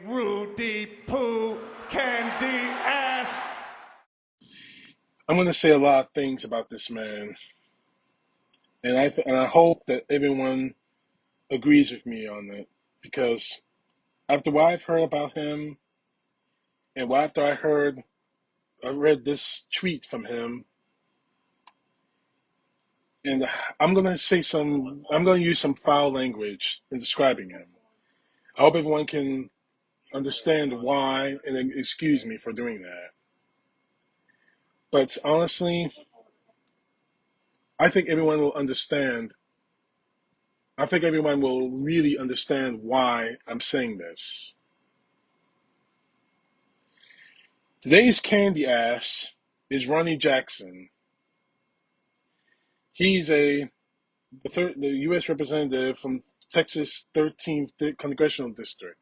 Rudy Poo Candy Ass. I'm going to say a lot of things about this man, and I hope that everyone agrees with me on it, because after what I've heard about him, and after I read this tweet from him, and I'm going to use some foul language in describing him. I hope everyone can understand why, and then excuse me for doing that. But honestly, I think everyone will understand. I think everyone will really understand why I'm saying this. Today's candy ass is Ronny Jackson. He's the U.S. representative from Texas 13th Congressional District.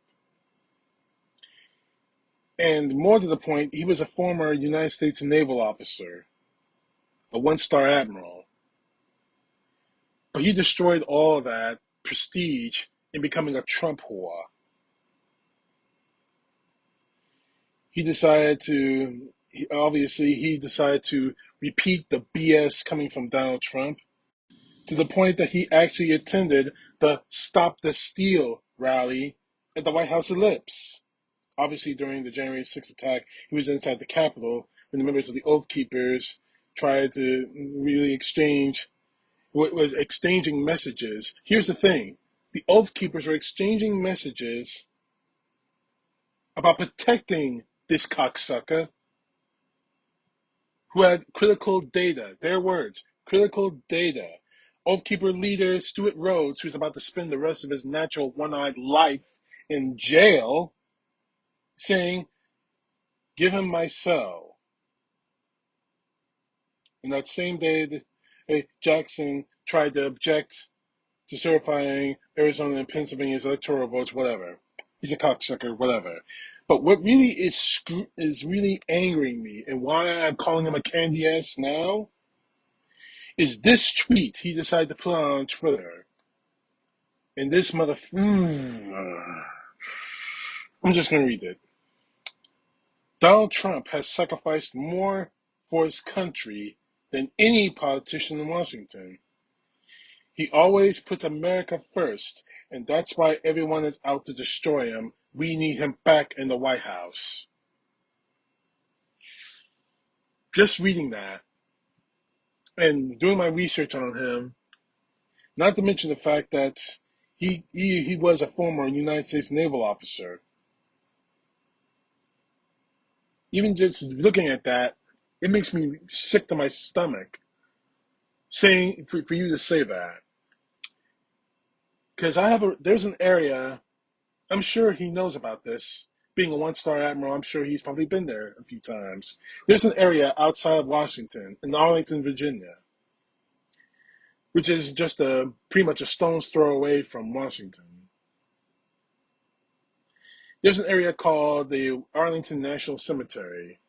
And more to the point, he was a former United States naval officer, a one-star admiral. But he destroyed all of that prestige in becoming a Trump whore. He decided to, he decided to repeat the BS coming from Donald Trump, to the point that he actually attended the Stop the Steal rally at the White House ellipse. Obviously, during the January 6th attack, he was inside the Capitol when the members of the Oath Keepers tried to really was exchanging messages. Here's the thing. The Oath Keepers were exchanging messages about protecting this cocksucker who had critical data. Their words, critical data. Oath Keeper leader Stuart Rhodes, who's about to spend the rest of his natural one-eyed life in jail, saying, "Give him my cell." And that same day, Jackson tried to object to certifying Arizona and Pennsylvania's electoral votes, whatever. He's a cocksucker, whatever. But what really is really angering me, and why I'm calling him a candy ass now, is this tweet he decided to put on Twitter. And this I'm just going to read it. Donald Trump has sacrificed more for his country than any politician in Washington. He always puts America first, and that's why everyone is out to destroy him. We need him back in the White House. Just reading that and doing my research on him, not to mention the fact that he was a former United States naval officer. Even just looking at that, it makes me sick to my stomach saying for you to say that. Because there's an area, I'm sure he knows about this. Being a one-star admiral, I'm sure he's probably been there a few times. There's an area outside of Washington, in Arlington, Virginia, which is just pretty much a stone's throw away from Washington. There's an area called the Arlington National Cemetery.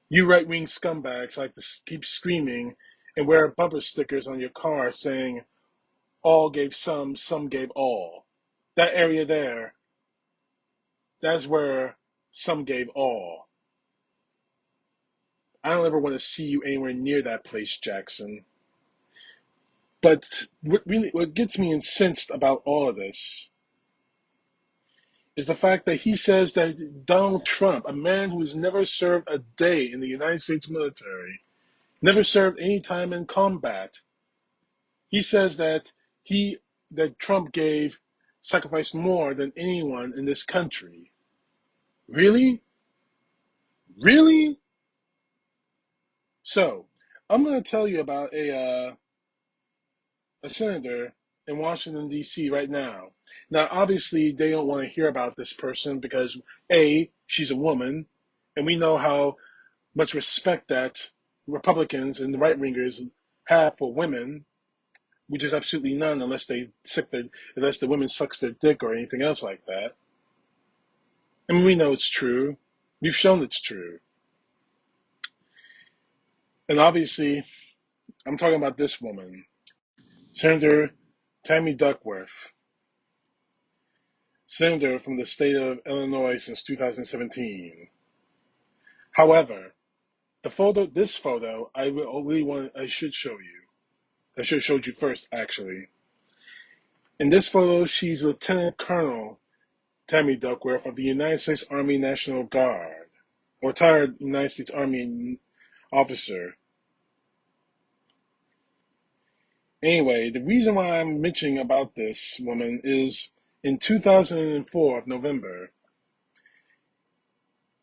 You right-wing scumbags like to keep screaming and wear bumper stickers on your car saying, "All gave some gave all." That area there, that's where some gave all. I don't ever want to see you anywhere near that place, Jackson. But what gets me incensed about all of this is the fact that he says that Donald Trump, a man who has never served a day in the United States military, never served any time in combat, he says that Trump sacrificed more than anyone in this country. Really? Really? So, I'm going to tell you about a senator in Washington, D.C. right now. Now, obviously, they don't want to hear about this person because, A, she's a woman, and we know how much respect that Republicans and the right-wingers have for women, which is absolutely none unless unless the woman sucks their dick or anything else like that. I mean, we know it's true. We've shown it's true. And obviously, I'm talking about this woman, Senator Tammy Duckworth. senator from the state of Illinois since 2017. However, this photo, I should show you. I should have showed you first, actually. In this photo, she's Lieutenant Colonel Tammy Duckworth of the United States Army National Guard, a retired United States Army officer. Anyway, the reason why I'm mentioning about this woman is in 2004 of November,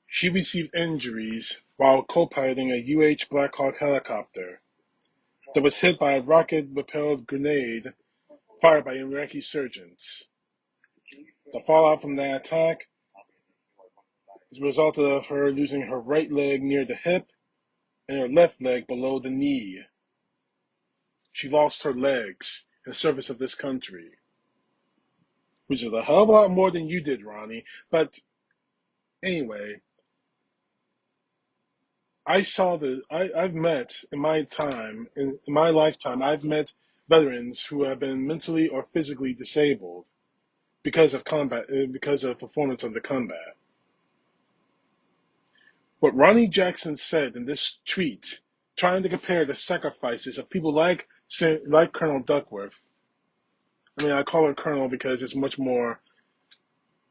she received injuries while co-piloting a UH Black Hawk helicopter that was hit by a rocket-propelled grenade fired by Iraqi insurgents. The fallout from that attack is a result of her losing her right leg near the hip and her left leg below the knee. She lost her legs in service of this country, which is a hell of a lot more than you did, Ronnie. But anyway, I've met in my time, in my lifetime, I've met veterans who have been mentally or physically disabled because of performance of the combat. What Ronny Jackson said in this tweet, trying to compare the sacrifices of people like Colonel Duckworth. I mean, I call her Colonel because it's much more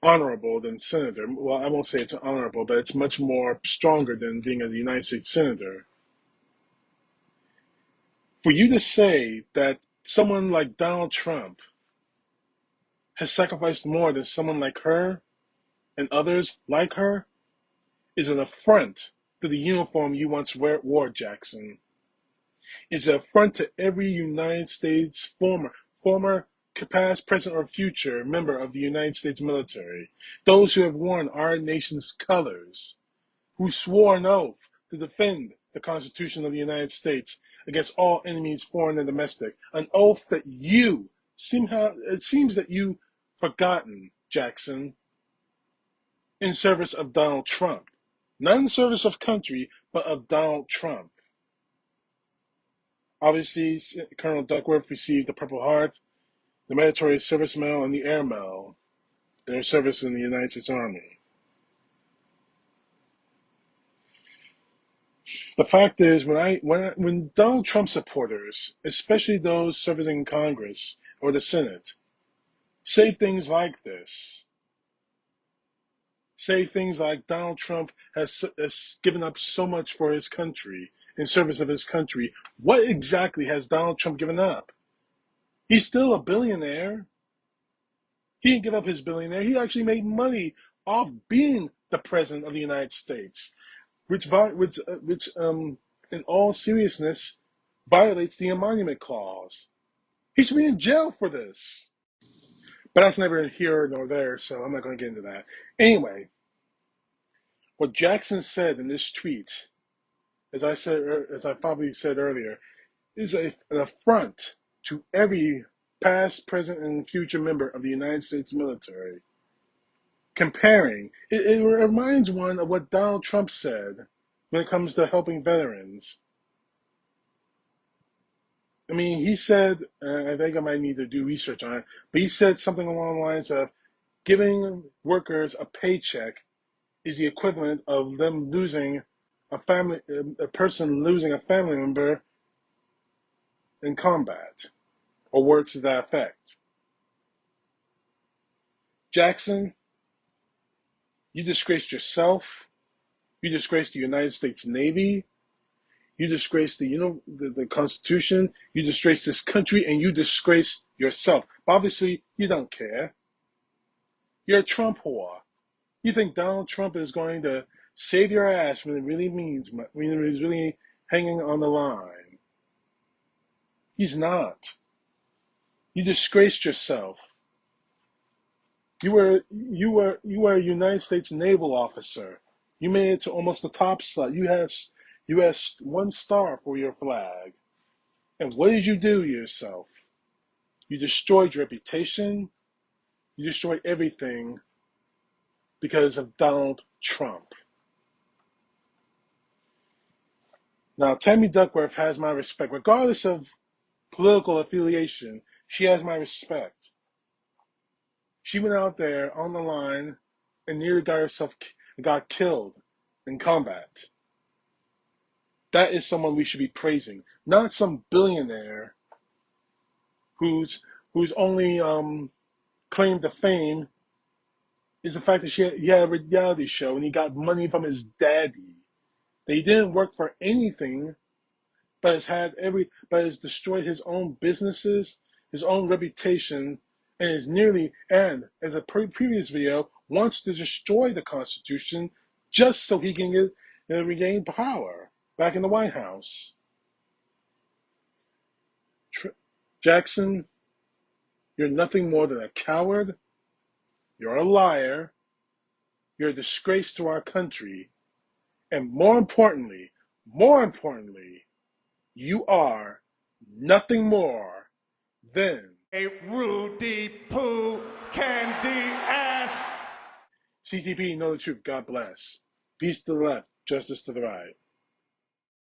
honorable than Senator. Well, I won't say it's honorable, but it's much more stronger than being a United States Senator. For you to say that someone like Donald Trump has sacrificed more than someone like her and others like her is an affront to the uniform you once wore, Jackson. It's an affront to every United States former, past, present, or future member of the United States military, those who have worn our nation's colors, who swore an oath to defend the Constitution of the United States against all enemies, foreign and domestic, an oath that it seems that you forgotten, Jackson, in service of Donald Trump. Not in service of country, but of Donald Trump. Obviously, Colonel Duckworth received the Purple Heart, the Meritorious Service Medal, and the Air Medal in her service in the United States Army. The fact is, when Donald Trump supporters, especially those serving in Congress or the Senate, say things like this, say things like Donald Trump has given up so much for his country, in service of his country, what exactly has Donald Trump given up? He's still a billionaire. He didn't give up his billionaire. He actually made money off being the president of the United States, which in all seriousness, violates the emolument clause. He should be in jail for this. But that's neither here nor there, so I'm not going to get into that. Anyway, what Jackson said in this tweet, as I probably said earlier, is an affront to every past, present, and future member of the United States military. Comparing, it reminds one of what Donald Trump said when it comes to helping veterans. I mean, he said, I think I might need to do research on it, but he said something along the lines of giving workers a paycheck is the equivalent of them losing a person losing a family member in combat, or words to that effect. Jackson, you disgraced yourself. You disgraced the United States Navy. You disgrace the Constitution. You disgrace this country, and you disgrace yourself. But obviously, you don't care. You're a Trump whore. You think Donald Trump is going to save your ass when it really means, when it is really hanging on the line. He's not. You disgraced yourself. You were a United States naval officer. You made it to almost the top slot. You had 1 star for your flag. And what did you do yourself? You destroyed your reputation. You destroyed everything because of Donald Trump. Now, Tammy Duckworth has my respect. Regardless of political affiliation, she has my respect. She went out there on the line and nearly got killed in combat. That is someone we should be praising, not some billionaire whose only claim to fame is the fact that he had a reality show and he got money from his daddy. That he didn't work for anything, but has destroyed his own businesses, his own reputation, and as a previous video, wants to destroy the Constitution just so he can regain power back in the White House. Jackson, you're nothing more than a coward. You're a liar. You're a disgrace to our country. And more importantly, you are nothing more than a Rudy Poo Candy ass. CTP. Know the truth. God bless. Peace to the left, justice to the right.